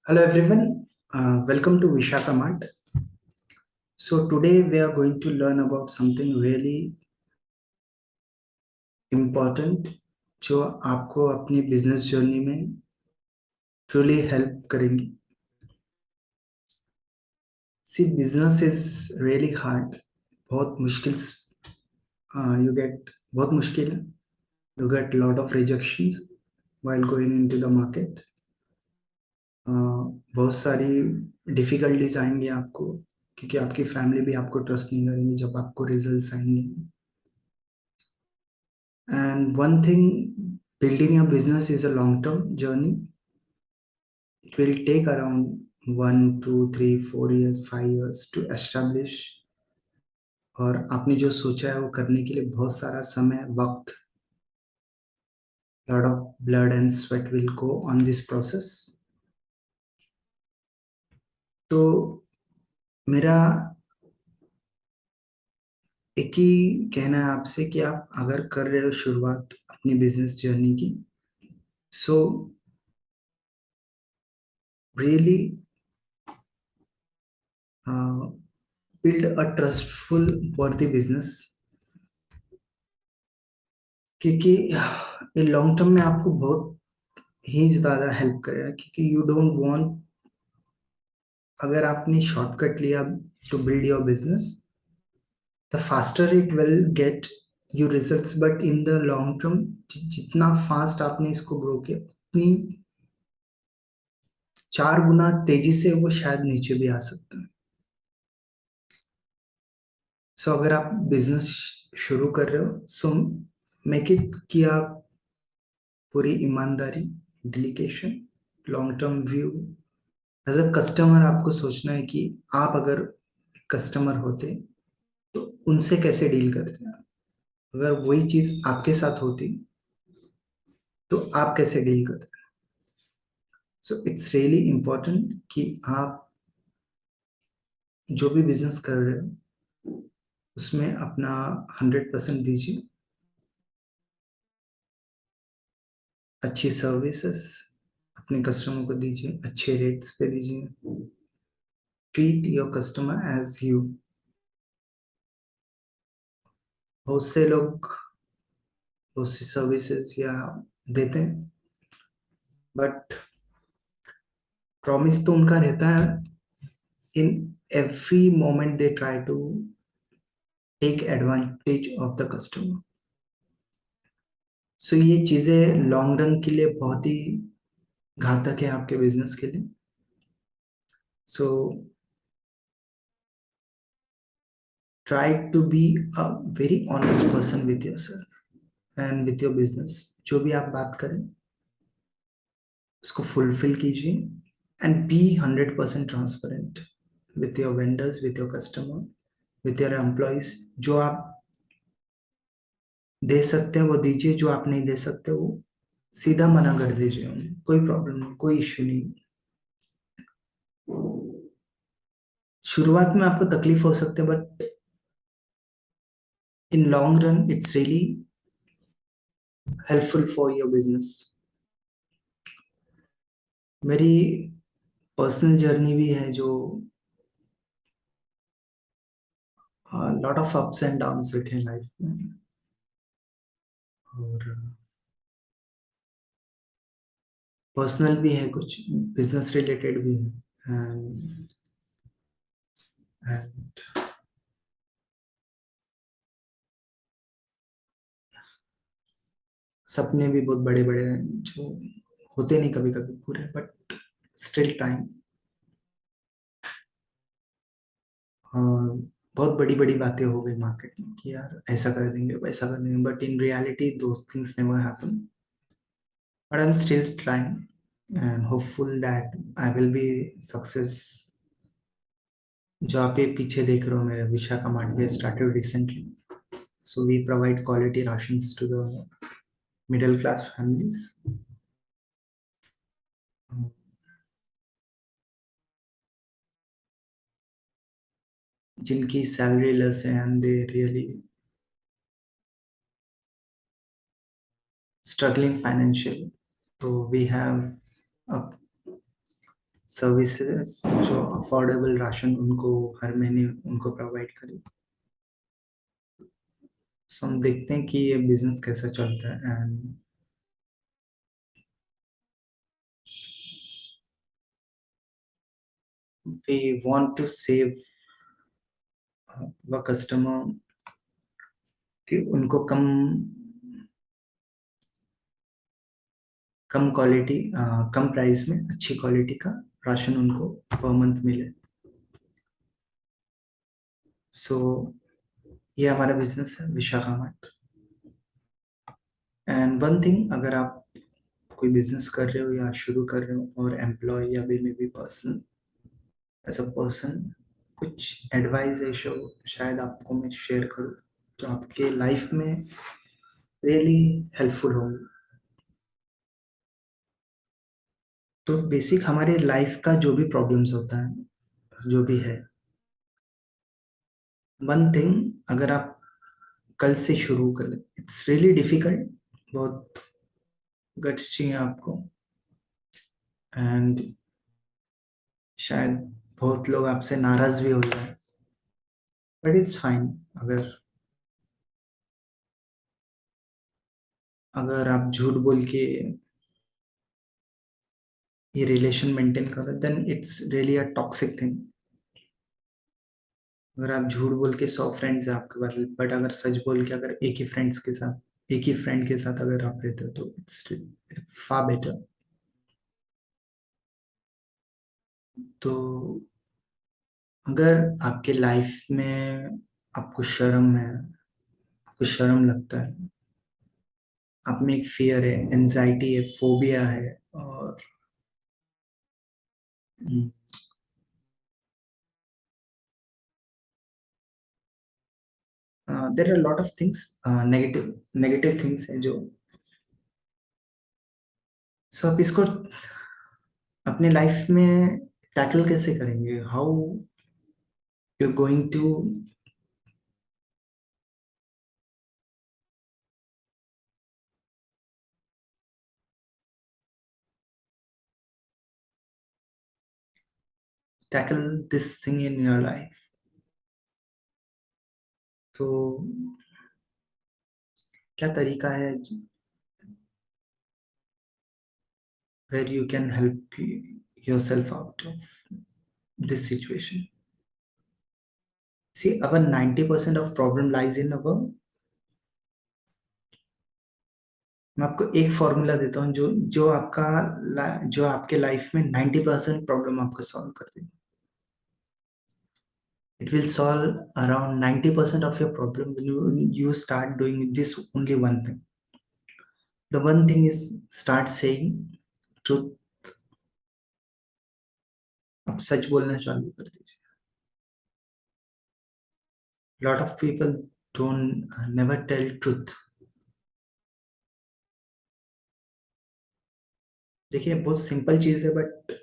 Hello everyone, welcome to Vishaka Mart. So today we are going to learn about something really important जो आपको अपनी business journey में truly help करेंगी. See, business is really hard. बहुत मुश्किल you get बहुत मुश्किल है. You get lot of rejections while going into the market. बहुत सारी डिफिकल्टीज आएंगी आपको क्योंकि आपकी फैमिली भी आपको ट्रस्ट नहीं करेंगी जब आपको रिजल्ट्स आएंगे. And one thing, building a business is a long-term journey. It will take around 1, 2, 3, 4 years, 5 years to establish. और आपने जो सोचा है वो करने के लिए बहुत सारा समय, वक्त, lot of blood and sweat will go on this process. तो मेरा एक ही कहना है आपसे कि आप अगर कर रहे हो शुरुआत अपनी बिजनेस जर्नी की, so really build a trustful worthy business क्योंकि ये लॉन्ग टर्म में आपको बहुत ही ज़्यादा हेल्प करेगा क्योंकि यू डोंट वांट अगर आपने शॉर्टकट लिया to build your business the faster it will get you results but in the long term जितना फास्ट आपने इसको ग्रो किया उतनी 4 गुना तेजी से वो शायद नीचे भी आ सकता है. सो अगर आप बिजनेस शुरू कर रहे हो सो मेक इट कि आप पूरी ईमानदारी, dedication, long term view. As a customer आपको सोचना है कि आप अगर कस्टमर होते तो उनसे कैसे डील करते हैं. अगर वही चीज आपके साथ होती तो आप कैसे डील करते. सो इट्स रियली इम्पोर्टेंट कि आप जो भी बिजनेस कर रहे हो उसमें अपना 100% दीजिए. अच्छी सर्विसेज अपने कस्टमर को दीजिए, अच्छे रेट्स पे दीजिए. Treat your customer as you. बहुत से लोग बहुत सी सर्विसेज या देते हैं बट प्रॉमिस तो उनका रहता है in every moment they try to take advantage of the customer. सो ये चीजें लॉन्ग रन के लिए बहुत ही घातक है आपके बिजनेस के लिए. So try to be a very honest person with yourself and with your business. जो भी आप बात करें उसको फुलफिल कीजिए and be 100% transparent with your vendors, with your customer, with your employees. जो आप दे सकते हैं वो दीजिए, जो आप नहीं दे सकते वो सीधा मना कर दीजिए उन्हें. कोई प्रॉब्लम नहीं, कोई इश्यू नहीं. शुरुआत में आपको तकलीफ हो सकते है but in long run it's really helpful for your business. मेरी पर्सनल जर्नी भी है जो lot of ups and downs रखे हैं लाइफ में. और पर्सनल भी है, कुछ बिजनेस रिलेटेड भी है. एंड सपने भी बहुत बड़े बड़े हैं जो होते नहीं कभी कभी पूरे बट स्टिल टाइम. और बहुत बड़ी बड़ी बातें हो गई मार्केट में कि यार ऐसा कर देंगे वैसा कर देंगे but in reality those things never happen. But I am still trying and hopeful that I will be success. जो आप ये पीछे देख रहे हो मेरे Vishakha mart, we started recently. So we provide quality rations to the middle class families जिनकी salary less है and they really struggling financially. So we have a services जो अफोर्डेबल राशन उनको हर महीने उनको प्रोवाइड करें। सो हम देखते हैं कि ये बिजनेस कैसा चलता है। And we want to save व कस्टमर कि उनको कम कम क्वालिटी कम प्राइस में अच्छी क्वालिटी का राशन उनको पर मंथ मिले। सो ये हमारा बिजनेस है Vishakha mart. And one thing, अगर आप कोई बिजनेस कर रहे हो या शुरू कर रहे हो और एम्प्लॉय या may be person as a person, कुछ एडवाइस है शो शायद आपको मैं शेयर करूँ जो आपके लाइफ में रियली हेल्पफुल हो। तो बेसिक हमारे लाइफ का जो भी प्रॉब्लम्स होता है, जो भी है, वन थिंग, अगर आप कल से शुरू कर, इट्स रियली डिफिकल्ट, बहुत गट्स चाहिए आपको। एंड शायद बहुत लोग आपसे नाराज भी हो जाए, बट इट्स फाइन। अगर अगर आप झूठ बोल के ये रिलेशन मेंटेन करो, then it's really a toxic thing. अगर आप झूठ बोल के 100 फ्रेंड्स है आपके पास, बट अगर सच बोल के अगर एक ही फ्रेंड के साथ अगर आप रहते हो, तो इट्स फार बेटर। तो अगर आपके लाइफ में आपको शर्म है, आपको शर्म लगता है, आप में एक फियर है, एंजाइटी है, फोबिया है, और there are lot of things, negative negative things है जो, सो आप इसको अपने लाइफ में टैकल कैसे करेंगे, how you going to tackle this thing in your life. तो क्या तरीका है where you can help yourself out of this situation? See, our 90% of problem lies in our, मैं आपको एक फॉर्मूला देता हूँ जो जो जो आपके लाइफ में 90% प्रॉब्लम आपका सॉल्व कर देगा। It will solve around 90% of your problem when you start doing this only one thing. The one thing is start saying truth. आप सच बोलना चालू कर दीजिए। Lot of people don't never tell truth. देखिए बहुत सिंपल चीज है, बट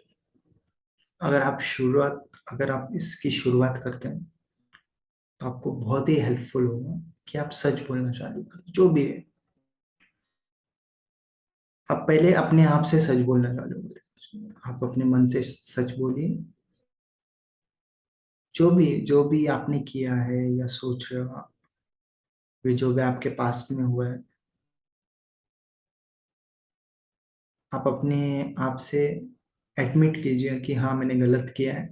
अगर आप इसकी शुरुआत करते हैं, तो आपको बहुत ही हेल्पफुल होगा कि आप सच बोलना चालू करें जो भी है। आप पहले अपने आप से सच बोलना चालू करें, आप अपने मन से सच बोलिए। जो भी आपने किया है या सोच रहे हो आप, जो भी आपके पास में हुआ है, आप अपने आप से एडमिट कीजिए कि हाँ मैंने गलत किया है।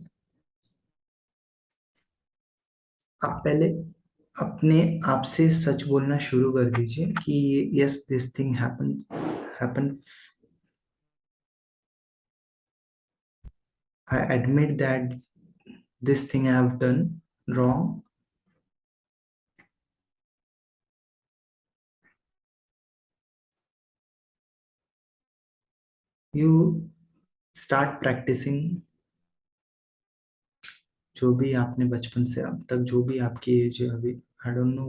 आप पहले अपने आप से सच बोलना शुरू कर दीजिए कि yes this thing happen, I admit that this thing I have done wrong. You start practicing जो भी आपने बचपन से अब तक, जो भी आपकी एज है अभी, I don't know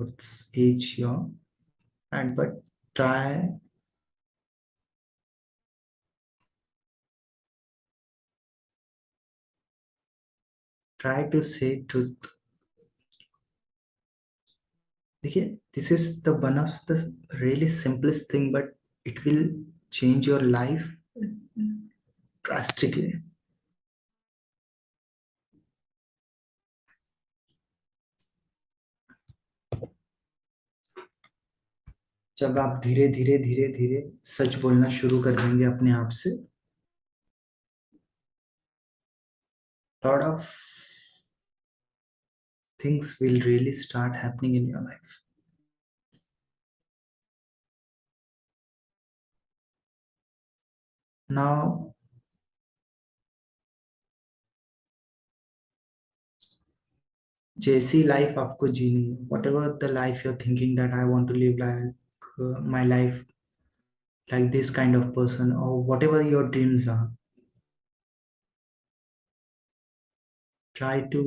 what's age your at, but try try to say truth. देखिए, this is the one of the really simplest thing, but it will change your life drastically. जब आप धीरे धीरे धीरे धीरे सच बोलना शुरू कर देंगे अपने आप से, lot of things will really start happening in your life. Now, जैसी लाइफ आपको जीनी है, whatever the life you are thinking that I want to live like my life like this kind of person, or whatever your dreams are, try to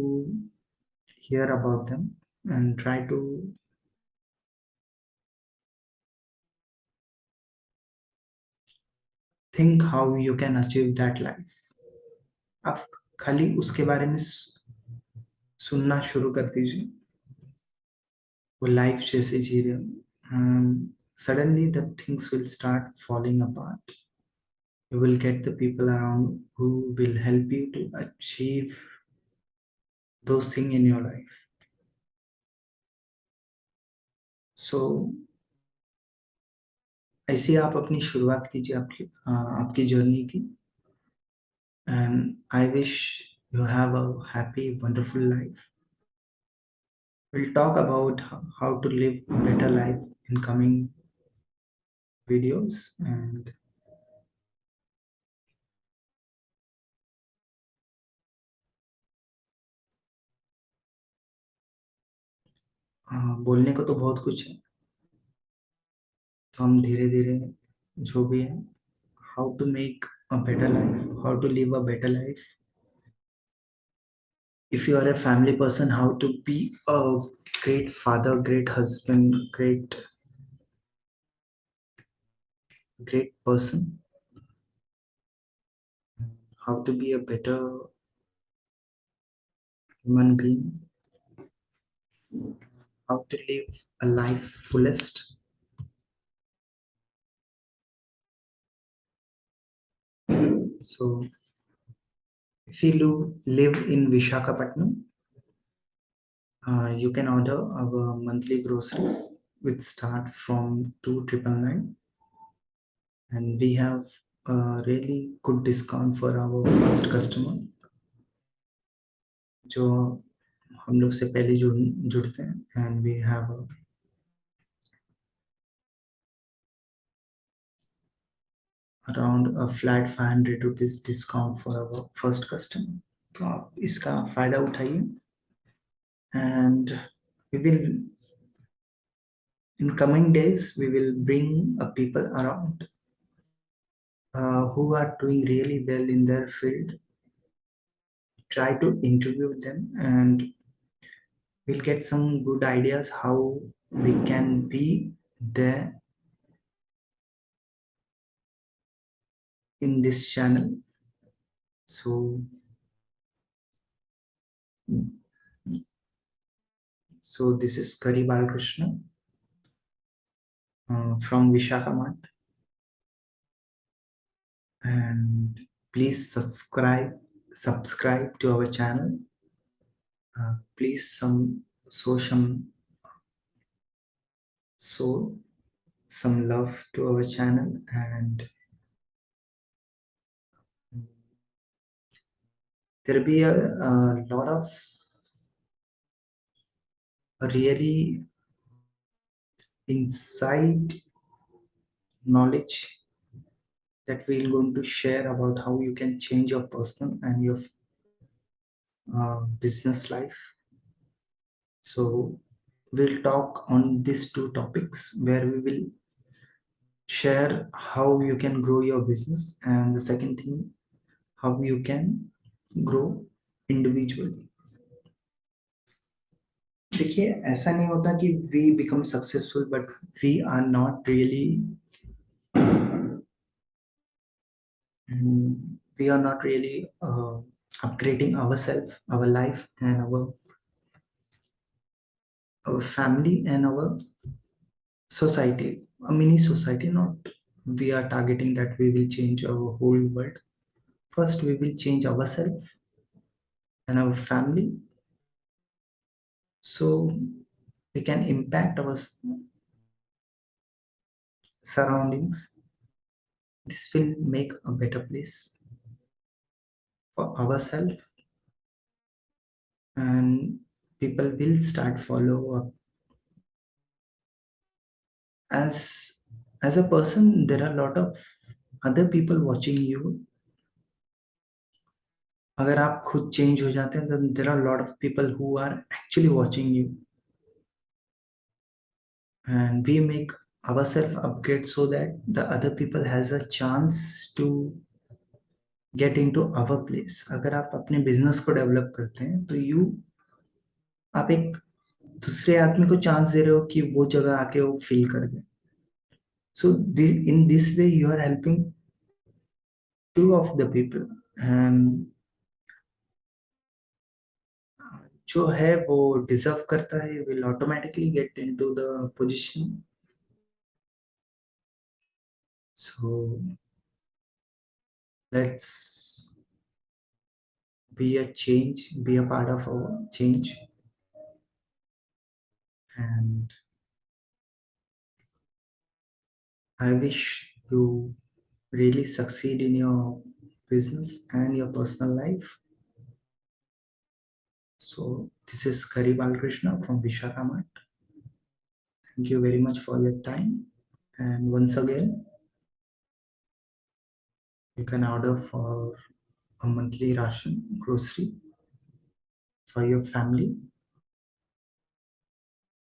hear about them and try to think how you can achieve that life. आप खाली उसके बारे में सुनना शुरू कर दीजिए, वो लाइफ जैसे जी रहे हो, suddenly the things will start falling apart. You will get the people around who will help you to achieve those things in your life. So ऐसे आप अपनी शुरुआत कीजिए आपकी जर्नी की, and I wish you have a happy, wonderful life. We'll talk about how to live a better life in coming videos, and बोलने को तो बहुत कुछ है, तो हम धीरे धीरे जो भी है, how to make a better life, how to live a better life. If you are a family person, how to be a great father, great husband, great person, how to be a better human being, how to live a life fullest. So if you live in Vishakhapatnam, you can order our monthly groceries, which start from 2,999, and we have a really good discount for our first customer, जो हम लोग से पहले जुड़ते हैं, and we have around a flat 500 rupees discount for our first customer. तो आप इसका फायदा उठाइए, and we will, in coming days we will bring people around who are doing really well in their field, try to interview them, and we'll get some good ideas how we can be there in this channel. So this is Kari Balakrishna from Vishakamart, and please subscribe to our channel. Please show some love to our channel, and there'll be a lot of really inside knowledge that we're going to share about how you can change your personal and your business life. So we'll talk on these two topics, where we will share how you can grow your business, and the second thing, how you can grow individually. देखिए, ऐसा नहीं होता कि we become successful but we are not really we are not really upgrading ourselves, our life, and our family and our society, a mini society. Not we are targeting that we will change our whole world. First, we will change ourselves and our family, so we can impact surroundings. This will make a better place for ourselves, and people will start follow up. As a person, there are a lot of other people watching you. अगर आप खुद change हो जाते हैं, then there are a lot of people who are actually watching you, and we make ourselves upgrade so that the other people has a chance to get into our place. अगर आप अपने business को develop करते हैं तो आप एक दूसरे आदमी को चांस दे रहे हो कि वो जगह आके वो फील कर दे. So in this way you are helping two of the people, and जो है वो डिजर्व करता है will automatically get into the position. So let's be a part of our change, and I wish you really succeed in your business and your personal life. So this is Kari Balkrishna from Vishakamart. Thank you very much for your time. And once again, you can order for a monthly ration grocery for your family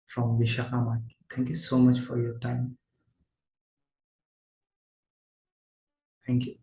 from Vishakamart. Thank you so much for your time. Thank you.